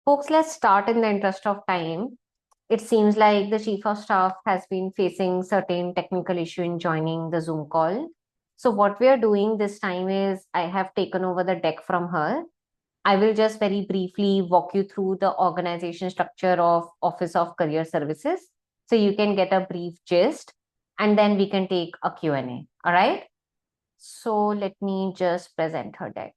Folks, let's start in the interest of time. It seems like the chief of staff has been facing certain technical issue in joining the Zoom call. So what we are doing this time is I have taken over the deck from her. I will just very briefly walk you through the organization structure of Office of Career Services so you can get a brief gist and then we can take a Q&A. All right. So let me just present her deck.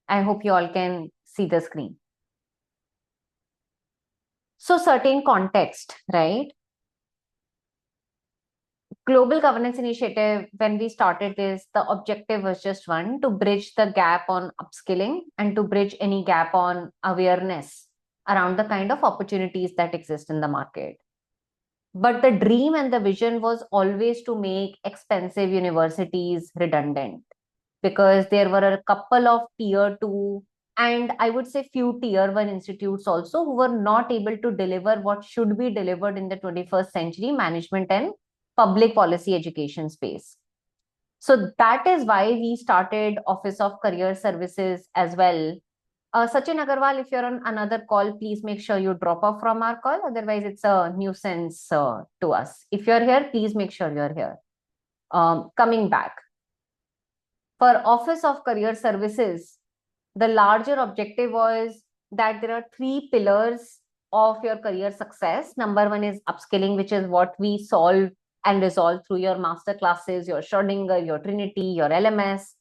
I hope you all can see the screen. So certain context, right? Global Governance Initiative, when we started this, the objective was just one, to bridge the gap on upskilling and to bridge any gap on awareness around the kind of opportunities that exist in the market. But the dream and the vision was always to make expensive universities redundant, because there were a couple of tier 2 and I would say few tier 1 institutes also who were not able to deliver what should be delivered in the 21st century management and public policy education space. So that is why we started Office of Career Services as well. Sachin Agarwal, if you're on another call, please make sure you drop off from our call. Otherwise, it's a nuisance to us. If you're here, please make sure you're here. Coming back. For Office of Career Services, the larger objective was that there are three pillars of your career success. Number one is upskilling, which is what we solve and resolve through your master classes, your Schrodinger, your Trinity, your LMS.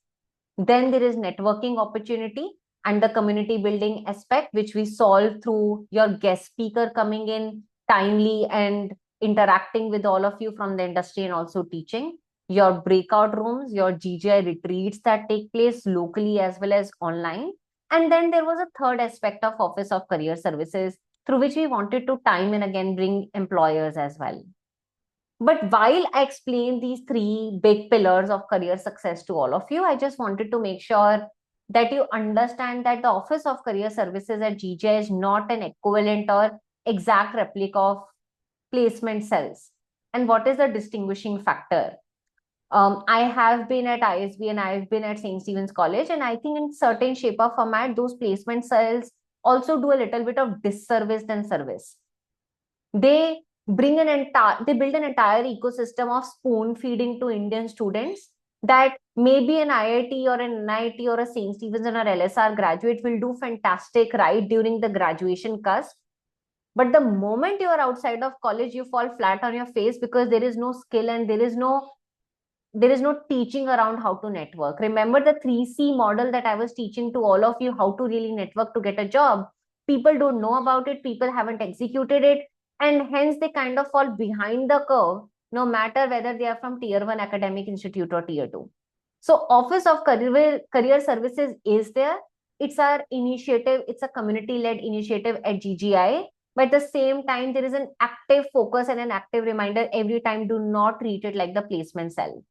Then there is networking opportunity and the community building aspect, which we solve through your guest speaker coming in timely and interacting with all of you from the industry and also teaching. Your breakout rooms, your GGI retreats that take place locally as well as online. And then there was a third aspect of Office of Career Services through which we wanted to time and again bring employers as well. But while I explain these three big pillars of career success to all of you, I just wanted to make sure that you understand that the Office of Career Services at GGI is not an equivalent or exact replica of placement cells. And what is the distinguishing factor? I have been at ISB and I've been at St. Stephen's College, and I think in certain shape or format, those placement cells also do a little bit of disservice than service. They build an entire ecosystem of spoon feeding to Indian students that maybe an IIT or an NIT or a St. Stephen's or LSR graduate will do fantastic right during the graduation cusp. But the moment you are outside of college, you fall flat on your face because there is no skill and there is no teaching around how to network. Remember the 3C model that I was teaching to all of you, how to really network to get a job. People don't know about it. People haven't executed it. And hence they kind of fall behind the curve, no matter whether they are from tier 1 academic institute or tier 2. So Office of Career Services is there. It's our initiative. It's a community-led initiative at GGI. But at the same time, there is an active focus and an active reminder every time, do not treat it like the placement cell.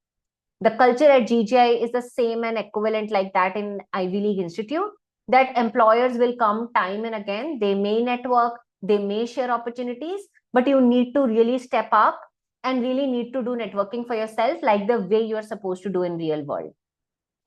The culture at GGI is the same and equivalent like that in Ivy League Institute, that employers will come time and again. They may network, they may share opportunities, but you need to really step up and really need to do networking for yourself like the way you are supposed to do in real world.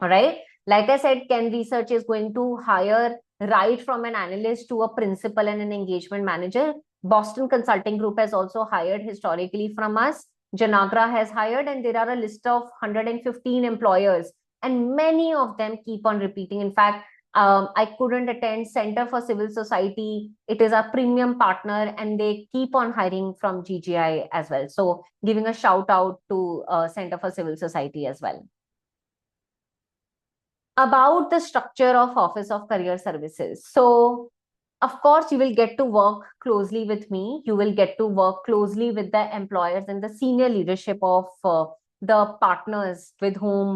All right. Like I said, Ken Research is going to hire right from an analyst to a principal and an engagement manager. Boston Consulting Group has also hired historically from us. Janagra has hired, and there are a list of 115 employers, and many of them keep on repeating. In fact, I couldn't attend Center for Civil Society. It is a premium partner, and they keep on hiring from GGI as well. So giving a shout out to Center for Civil Society as well. About the structure of Office of Career Services. So of course, you will get to work closely with me. You will get to work closely with the employers and the senior leadership of the partners with whom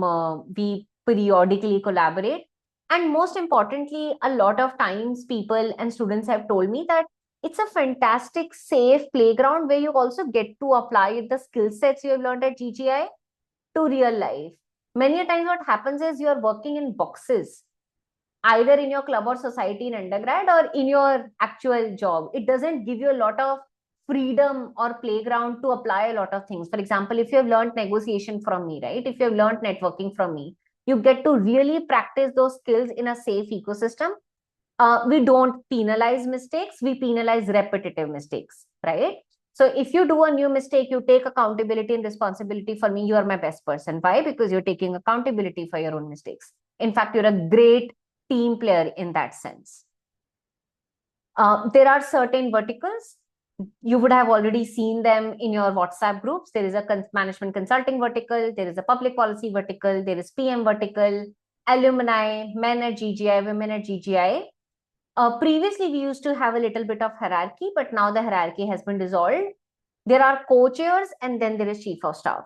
we periodically collaborate. And most importantly, a lot of times people and students have told me that it's a fantastic, safe playground where you also get to apply the skill sets you have learned at GGI to real life. Many a times what happens is you're working in boxes, either in your club or society in undergrad or in your actual job. It doesn't give you a lot of freedom or playground to apply a lot of things. For example, if you have learned negotiation from me, right? If you have learned networking from me, you get to really practice those skills in a safe ecosystem. We don't penalize mistakes, we penalize repetitive mistakes, right? So if you do a new mistake, you take accountability and responsibility. For me, you are my best person. Why? Because you're taking accountability for your own mistakes. In fact, you're a great team player in that sense. There are certain verticals. You would have already seen them in your WhatsApp groups. There is a management consulting vertical, there is a public policy vertical, there is PM vertical, alumni, men at GGI, women at GGI. Previously, we used to have a little bit of hierarchy, but now the hierarchy has been dissolved. There are co-chairs and then there is chief of staff.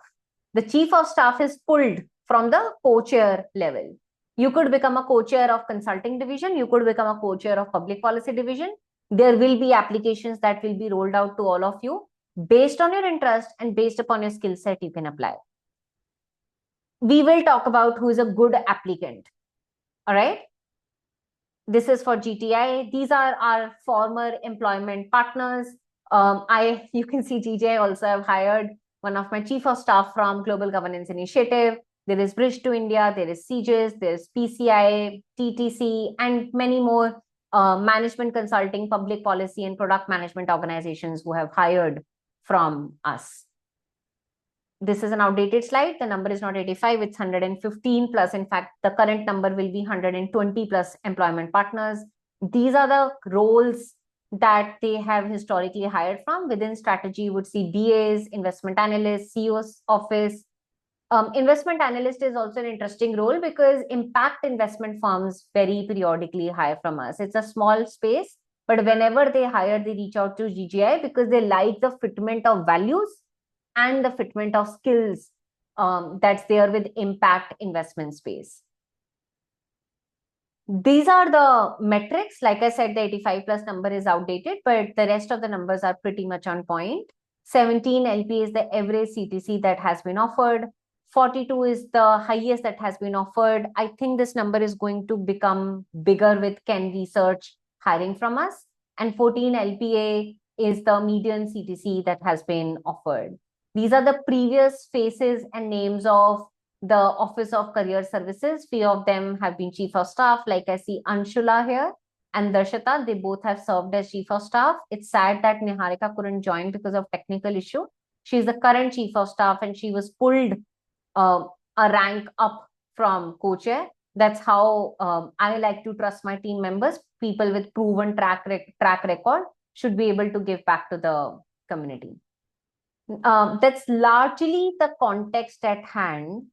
The chief of staff is pulled from the co-chair level. You could become a co-chair of consulting division. You could become a co-chair of public policy division. There will be applications that will be rolled out to all of you. Based on your interest and based upon your skill set, you can apply. We will talk about who is a good applicant. All right. This is for GTI. These are our former employment partners. You can see GGI also have hired one of my chief of staff from Global Governance Initiative. There is Bridge to India, there is CGIS, there is PCI, TTC, and many more management consulting, public policy, and product management organizations who have hired from us. This is an outdated slide. The number is not 85, it's 115 plus. In fact, the current number will be 120 plus employment partners. These are the roles that they have historically hired from. Within strategy, you would see BAs, investment analysts, CEO's office. Investment analyst is also an interesting role because impact investment firms very periodically hire from us. It's a small space, but whenever they hire, they reach out to GGI because they like the fitment of values and the fitment of skills that's there with impact investment space. These are the metrics. Like I said, the 85 plus number is outdated, but the rest of the numbers are pretty much on point. 17 LP is the average CTC that has been offered. 42 is the highest that has been offered. I think this number is going to become bigger with Ken Research hiring from us. And 14 LPA is the median CTC that has been offered. These are the previous faces and names of the Office of Career Services. Few of them have been chief of staff. Like I see Anshula here and Darshita, they both have served as chief of staff. It's sad that Niharika couldn't join because of technical issue. She's the current chief of staff and she was pulled a rank up from co-chair. That's how I like to trust my team members. People with proven track record should be able to give back to the community. That's largely the context at hand.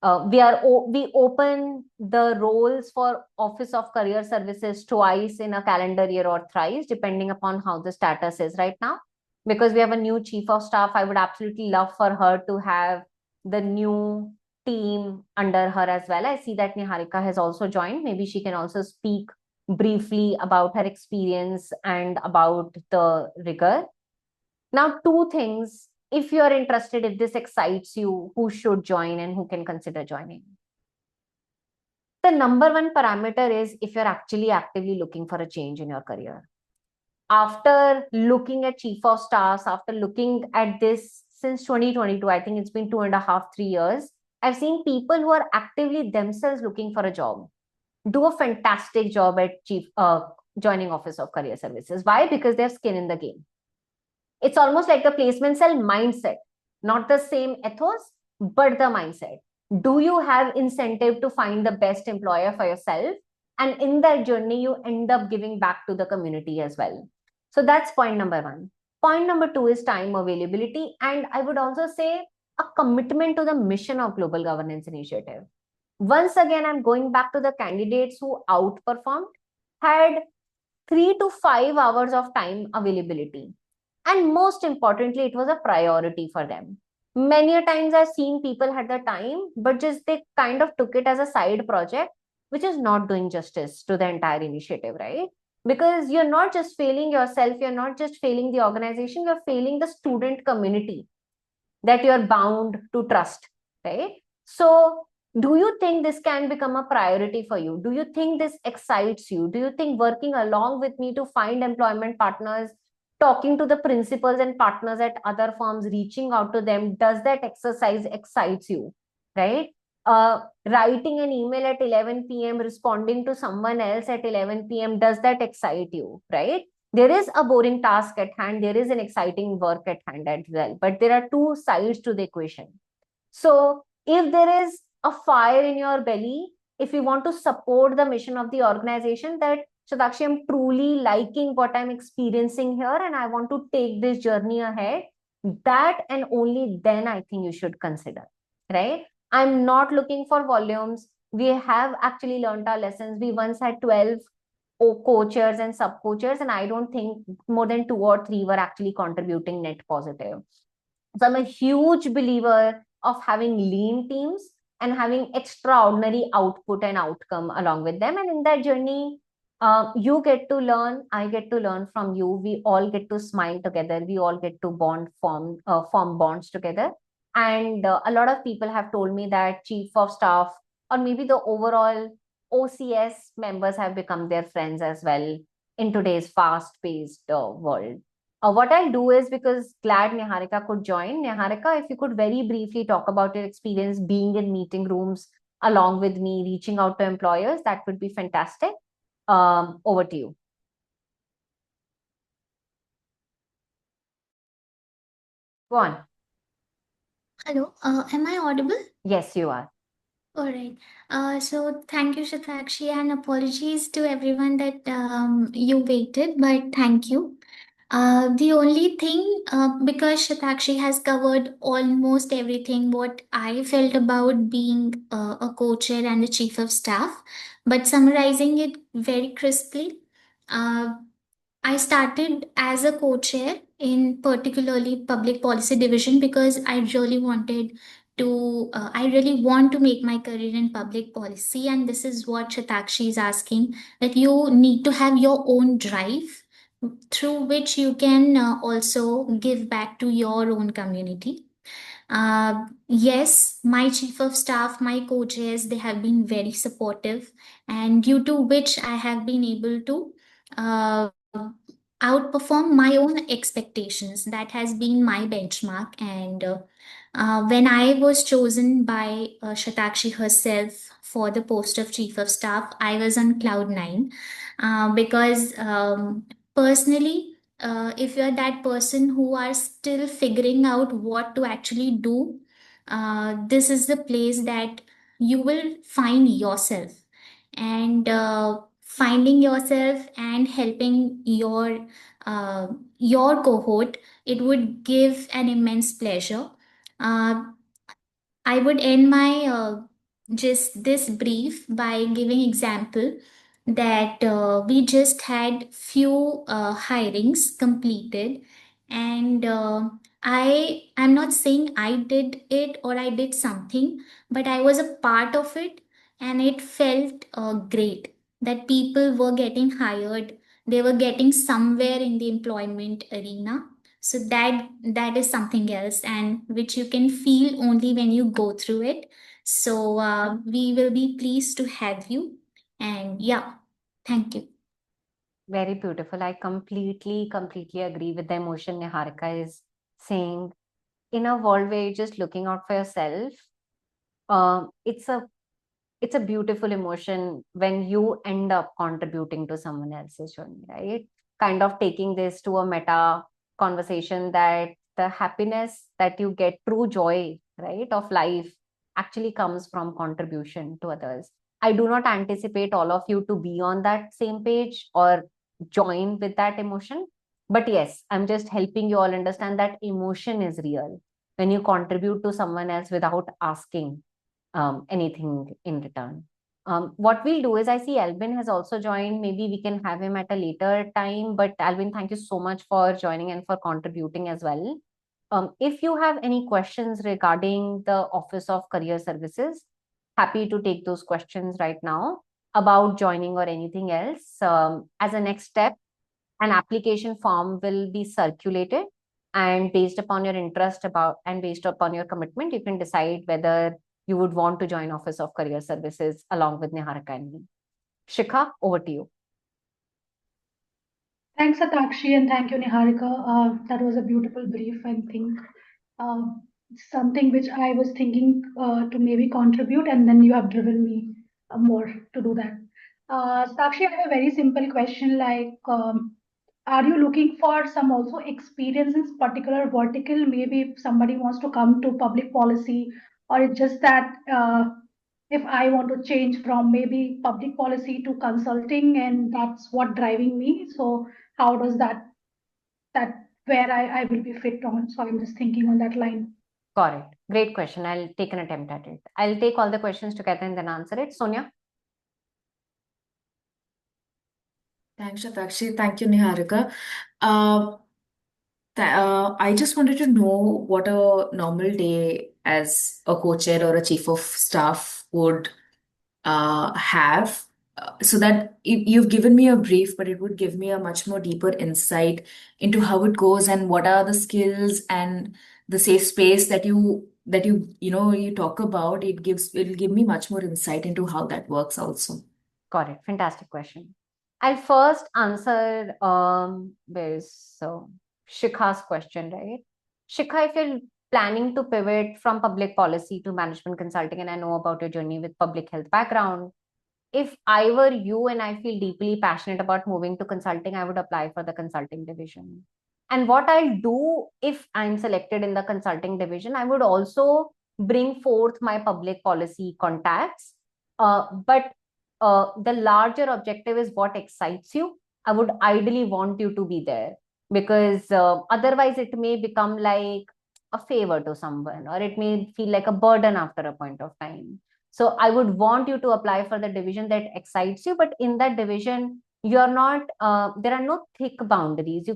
We open the roles for Office of Career Services twice in a calendar year or thrice, depending upon how the status is right now. Because we have a new chief of staff, I would absolutely love for her to have the new team under her as well. I see that Niharika has also joined. Maybe she can also speak briefly about her experience and about the rigor. Now, two things. If you are interested, if this excites you, who should join and who can consider joining? The number one parameter is if you're actually actively looking for a change in your career. After looking at chief of staffs, after looking at this since 2022, I think it's been 2.5, 3 years, I've seen people who are actively themselves looking for a job do a fantastic job at joining Office of Career Services. Why? Because they have skin in the game. It's almost like the placement cell mindset, not the same ethos, but the mindset. Do you have incentive to find the best employer for yourself? And in that journey, you end up giving back to the community as well. So that's point number one. Point number two is time availability. And I would also say a commitment to the mission of Global Governance Initiative. Once again, I'm going back to the candidates who outperformed, had 3 to 5 hours of time availability. And most importantly, it was a priority for them. Many a times I've seen people had the time, but just they kind of took it as a side project, which is not doing justice to the entire initiative, right? Because you're not just failing yourself, you're not just failing the organization, you're failing the student community that you're bound to trust, right? So do you think this can become a priority for you? Do you think this excites you? Do you think working along with me to find employment partners talking to the principals and partners at other firms, reaching out to them, does that exercise excites you, right? Writing an email at 11 p.m., responding to someone else at 11 p.m., does that excite you, right? There is a boring task at hand, there is an exciting work at hand as well, but there are two sides to the equation. So if there is a fire in your belly, if you want to support the mission of the organization, that Shatakshi, I'm truly liking what I'm experiencing here and I want to take this journey ahead, that and only then I think you should consider, right? I'm not looking for volumes. We have actually learned our lessons. We once had 12 co-chairs and sub-co-chairs, and I don't think more than 2 or 3 were actually contributing net positive. So I'm a huge believer of having lean teams and having extraordinary output and outcome along with them. And in that journey, you get to learn, I get to learn from you. We all get to smile together. We all get to form bonds together. And a lot of people have told me that chief of staff or maybe the overall OCS members have become their friends as well in today's fast-paced world. What I'll do is, because glad Niharika could join. Niharika, if you could very briefly talk about your experience being in meeting rooms along with me, reaching out to employers, that would be fantastic. Over to you. Go on. Hello, am I audible? Yes, you are. All right. So thank you, Shatakshi, and apologies to everyone that you waited, but thank you. The only thing, because Shatakshi has covered almost everything what I felt about being a co-chair and the chief of staff, but summarizing it very crisply, uh, I started as a co-chair in particularly public policy division because I really want to make my career in public policy. And this is what Shatakshi is asking, that you need to have your own drive through which you can also give back to your own community. Yes, my chief of staff, my coaches, they have been very supportive, and due to which I have been able to uh, outperform my own expectations. That has been my benchmark. And when I was chosen by Shatakshi herself for the post of chief of staff, I was on cloud nine because personally, if you're that person who are still figuring out what to actually do, this is the place that you will find yourself. And finding yourself and helping uh, your cohort, it would give an immense pleasure. Uh, I would end my just this brief by giving example that we just had few hirings completed, and I'm not saying I did it or I did something, but I was a part of it, and it felt great that people were getting hired, they were getting somewhere in the employment arena. So that is something else, and which you can feel only when you go through it. So we will be pleased to have you, and yeah, thank you. Very beautiful. I completely agree with the emotion Niharika is saying. In a world where you're just looking out for yourself, it's a beautiful emotion when you end up contributing to someone else's journey, right? Kind of taking this to a meta conversation, that the happiness that you get, true joy, right, of life actually comes from contribution to others. I do not anticipate all of you to be on that same page or join with that emotion. But yes, I'm just helping you all understand that emotion is real when you contribute to someone else without asking anything in return. What we'll do is, I see Albin has also joined. Maybe we can have him at a later time. But Albin, thank you so much for joining and for contributing as well. If you have any questions regarding the Office of Career Services, happy to take those questions right now about joining or anything else. As a next step, an application form will be circulated, and based upon your interest about and based upon your commitment, you can decide whether you would want to join Office of Career Services along with Niharika and me. Shikha, over to you. Thanks, Satakshi, and thank you, Niharika. That was a beautiful brief, I think. Uh, Something which I was thinking to maybe contribute, and then you have driven me more to do that. Satakshi, I have a very simple question like, are you looking for some also experience in particular vertical? Maybe if somebody wants to come to public policy, or it's just that if I want to change from maybe public policy to consulting, and that's what driving me. So how does that where I will be fit on? So I'm just thinking on that line. Got it. Great question. I'll take an attempt at it. I'll take all the questions together and then answer it. Sonia? Thanks, Shatakshi. Thank you, Niharika. Uh, I just wanted to know what a normal day as a co-chair or a chief of staff would have, so that you've given me a brief, but it would give me a much more deeper insight into how it goes and what are the skills and the safe space that you talk about. It'll give me much more insight into how that works also. Got it. Fantastic question. I'll first answer there's Shikha's question, right? Shikha, if you're planning to pivot from public policy to management consulting, and I know about your journey with public health background, if I were you and I feel deeply passionate about moving to consulting, I would apply for the consulting division. And what I'll do if I'm selected in the consulting division, I would also bring forth my public policy contacts. But the larger objective is what excites you. I would ideally want you to be there because otherwise it may become like a favor to someone, or it may feel like a burden after a point of time. So I would want you to apply for the division that excites you, but in that division, you're not, there are no thick boundaries.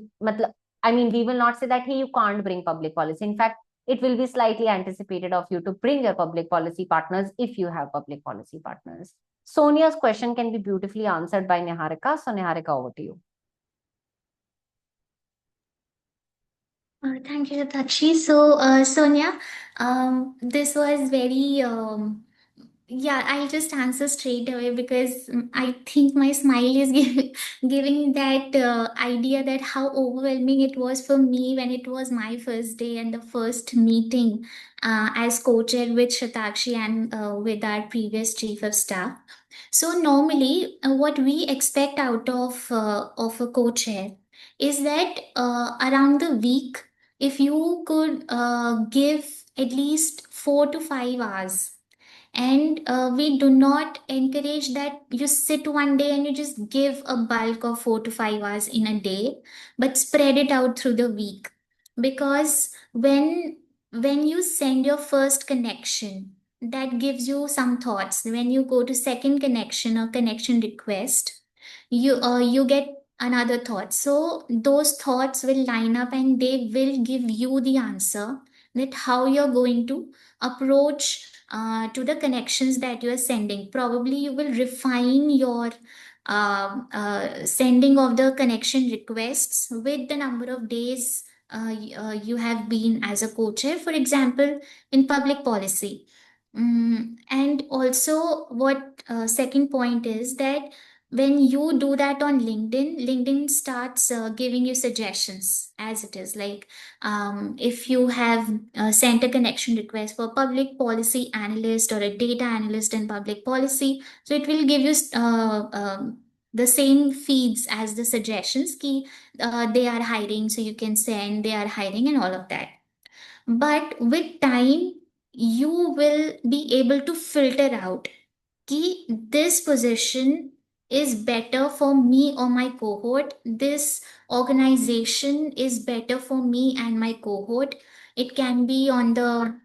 I mean, we will not say that, hey, you can't bring public policy. In fact, it will be slightly anticipated of you to bring your public policy partners if you have public policy partners. Sonia's question can be beautifully answered by Niharika. So Niharika, over to you. Thank you, Tachi. So, Sonia, this was very, yeah, I'll just answer straight away because I think my smile is giving that idea that how overwhelming it was for me when it was my first day and the first meeting as co-chair with Shatakshi and with our previous chief of staff. So normally, what we expect out of a co-chair is that around the week, if you could give at least 4 to 5 hours, and we do not encourage that you sit one day and you just give a bulk of 4 to 5 hours in a day, but spread it out through the week. Because when you send your first connection, that gives you some thoughts. When you go to second connection or connection request, you get another thought. So those thoughts will line up and they will give you the answer that how you're going to approach to the connections that you are sending. Probably you will refine your sending of the connection requests with the number of days you have been as a co-chair, for example, in public policy. And also, what second point is that when you do that on LinkedIn starts giving you suggestions as it is. Like if you have sent a connection request for public policy analyst or a data analyst in public policy, so it will give you the same feeds as the suggestions key. They are hiring, so you can send they are hiring and all of that. But with time, you will be able to filter out कि this position is better for me or my cohort. This organization is better for me and my cohort. It can be on the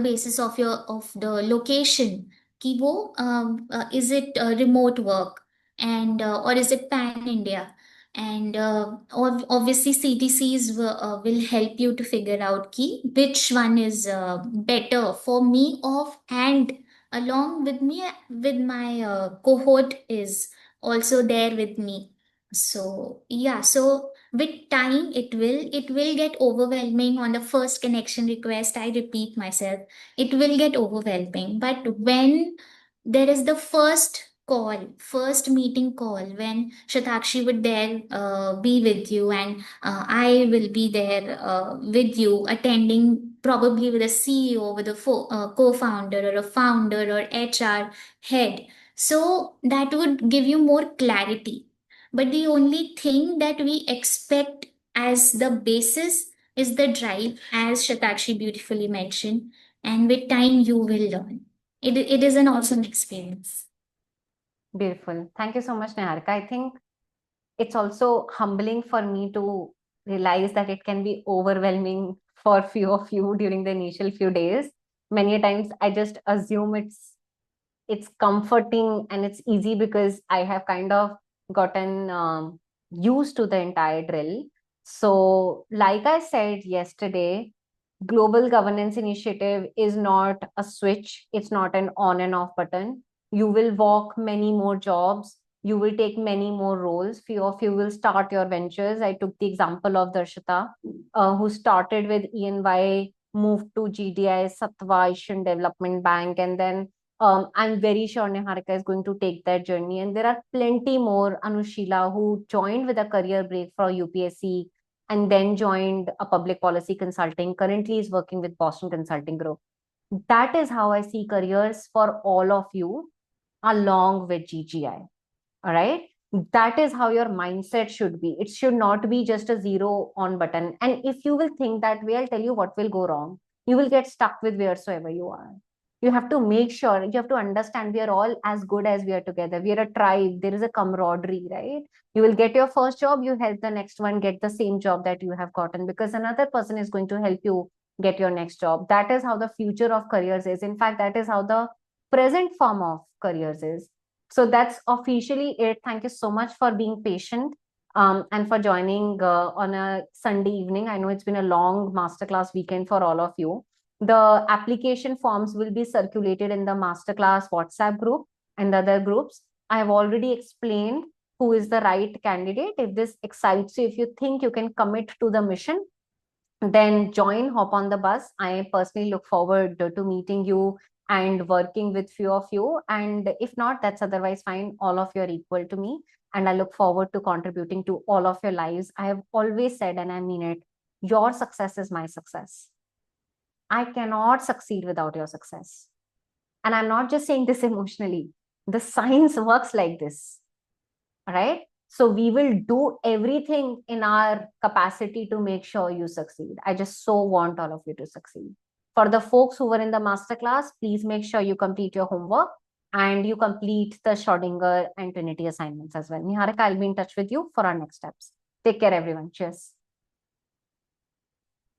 basis of the location कि वो is it remote work and or is it pan India, and obviously CTCs will help you to figure out ki which one is better for me of and along with me with my cohort is also there with me. So yeah, so with time it will get overwhelming on the first connection request. I repeat myself, it will get overwhelming, but when there is the first call, first meeting call, when Shatakshi would there be with you, and I will be there with you, attending probably with a CEO, with a co-founder or a founder or HR head. So that would give you more clarity. But the only thing that we expect as the basis is the drive, as Shatakshi beautifully mentioned, and with time you will learn. It is an awesome experience. Beautiful. Thank you so much, Niharika. I think it's also humbling for me to realize that it can be overwhelming for few of you during the initial few days. Many times I just assume it's comforting and it's easy because I have kind of gotten used to the entire drill. So, like I said yesterday, global governance initiative is not a switch, it's not an on and off button. You will walk many more jobs, you will take many more roles. Few of you will start your ventures. I took the example of Darshita, who started with ENY, moved to GDI Satva Asian Development Bank, and then I'm very sure Niharika is going to take that journey. And there are plenty more. Anushila, who joined with a career break for UPSC and then joined a public policy consulting, currently is working with Boston Consulting Group. That is how I see careers for all of you along with GGI. All right. That is how your mindset should be. It should not be just a zero on button. And if you will think that way, I'll tell you what will go wrong. You will get stuck with wheresoever you are. You have to make sure, you have to understand we are all as good as we are together. We are a tribe. There is a camaraderie, right? You will get your first job, you help the next one get the same job that you have gotten, because another person is going to help you get your next job. That is how the future of careers is. In fact, that is how the present form of careers is. So that's officially it. Thank you so much for being patient and for joining on a Sunday evening. I know it's been a long masterclass weekend for all of you. The application forms will be circulated in the masterclass WhatsApp group and the other groups. I have already explained who is the right candidate. If this excites you, if you think you can commit to the mission, then join, hop on the bus. I personally look forward to meeting you and working with few of you. And if not, that's otherwise fine. All of you are equal to me. And I look forward to contributing to all of your lives. I have always said, and I mean it, your success is my success. I cannot succeed without your success. And I'm not just saying this emotionally. The science works like this. All right. So we will do everything in our capacity to make sure you succeed. I just so want all of you to succeed. For the folks who were in the masterclass, please make sure you complete your homework and you complete the Schrodinger and Trinity assignments as well. Niharika, I'll be in touch with you for our next steps. Take care, everyone. Cheers.